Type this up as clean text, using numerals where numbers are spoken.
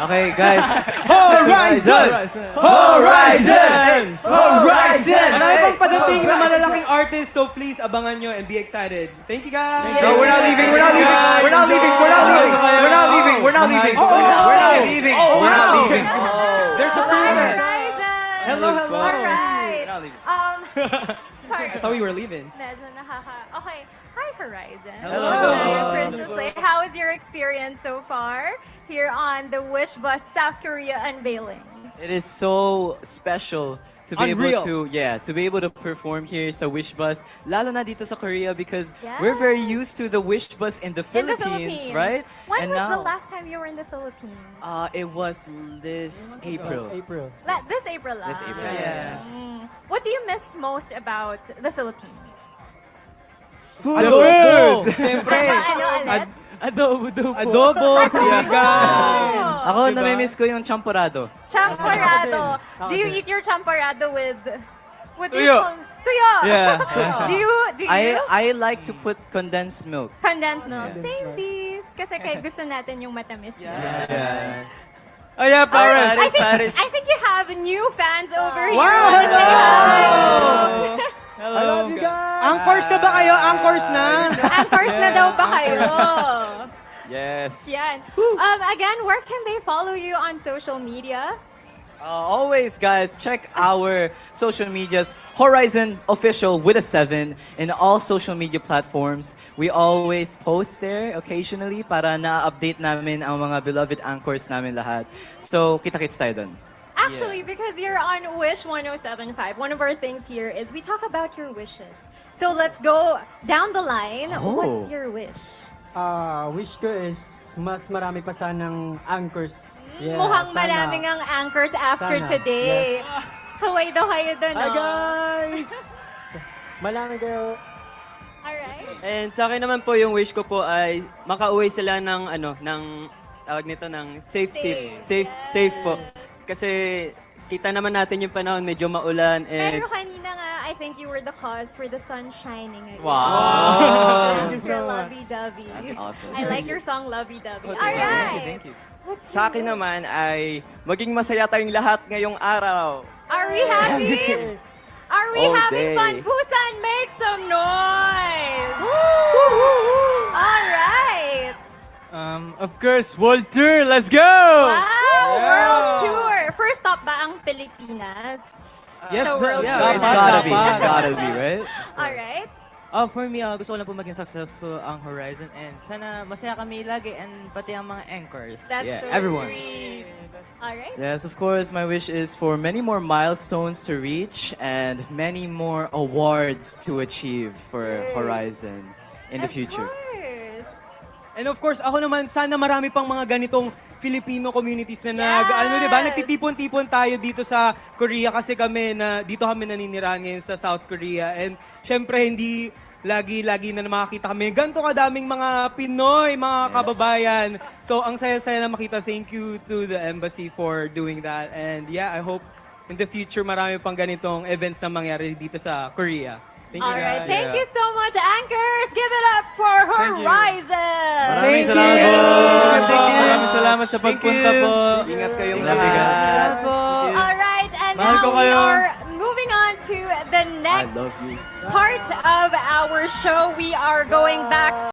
Okay, guys. Horizon! Horizon! Horizon! Marami pang padating na malalaking artists, so please abangan nyo and be excited. Thank you guys! No, we're not leaving. We're not leaving. We're not leaving. We're not leaving. We're not leaving. We're not leaving. We're not leaving. We're not leaving. There's a princess! Horizon! Hello, hello! Alright. We're not leaving. Sorry. I thought we were leaving. Medyo Okay. Hi, Horizon. Hello. Hi, Princess Lei. How was your experience so far here on the Wish Bus South Korea unveiling? It is so special to be Unreal. to be able to perform here sa Wish Bus, lalo na dito sa Korea because Yes. we're very used to the Wish Bus in the In the Philippines, Philippines. right? When and was now, the last time you were in the Philippines? It was this April. This April lang. This April, yes. What do you miss most about the Philippines? Adobo! Siyempre! Ano ulit? Adobo, sinigang! Ako, namimiss ko yung champorado. Champorado. Do you eat your champorado with Tuyo. Tuyo. Yeah. Do you I like to put condensed milk. condensed milk? Same sis. Kasi kaya gusto natin yung matamis. Yeah. Oh yeah, Paris! I think you have new fans over here. Wow! Wanna say hi? I love you guys! Anchors na ba kayo? Anchors na? Anchors na daw ba kayo? Yes. Yan. Again, where can they follow you on social media? Always, guys, check our social medias, Horizon Official with a 7 in all social media platforms. We always post there occasionally para na-update namin ang mga beloved anchors namin lahat. So, kita-kits tayo dun. Actually, because you're on Wish 107.5, one of our things here is we talk about your wishes. So let's go down the line. Oh. What's your wish? Wish ko is mas marami pa sanang anchors. Yeah, Mukhang sana. maraming ang anchors after Sana. today. Yes. Kaway daw kayo doon, Hi no? guys! Malami kayo. Alright. And sa akin naman po yung wish ko po ay makauwi sila ng ng tawag nito ng safety. Safe po. Kasi kita naman natin yung panahon medyo maulan and Pero kanina nga, I think you were the cause for the sun shining again. Wow. Thank you so lovey-dovey. That's awesome. I like your song, Lovey-Dovey. Alright. Thank you. What's Sa your akin wish? naman ay maging masaya tayong lahat ngayong araw. Are we happy? Are we All having day. fun? Busan, make some noise! Alright! Of course, world tour! Let's go! Wow! World tour! First stop ba ang Pilipinas? Yes, The world yeah, tour. It's gotta be. It's gotta be, right? Alright. For me, gusto ko lang po maging successful ang Horizon and sana masaya kami lagi and pati ang mga anchors. That's Yeah, so everyone. sweet. Alright. Yes, of course, my wish is for many more milestones to reach and many more awards to achieve for Horizon in the future. Of course. And of course, ako naman, sana marami pang mga ganitong Filipino communities na Yes! nagtitipon-tipon tayo dito sa Korea kasi dito kami naninirahan ngayon sa South Korea. And syempre, hindi lagi na makakita kami. Ganito kadaming mga Pinoy, mga kababayan. So, ang saya-saya na makita. Thank you to the embassy for doing that. And yeah, I hope in the future marami pang ganitong events na mangyari dito sa Korea. Thank you, Alright. guys. Thank you so much, anchors! Give it up for Horizon! Maraming Thank salamat you. po. Maraming salamat sa pagpunta po. Ingat kayong Love you guys. lahat. Alright, and Mahal now ko we kayo. are moving on to the I next love you. part of our show. We are going back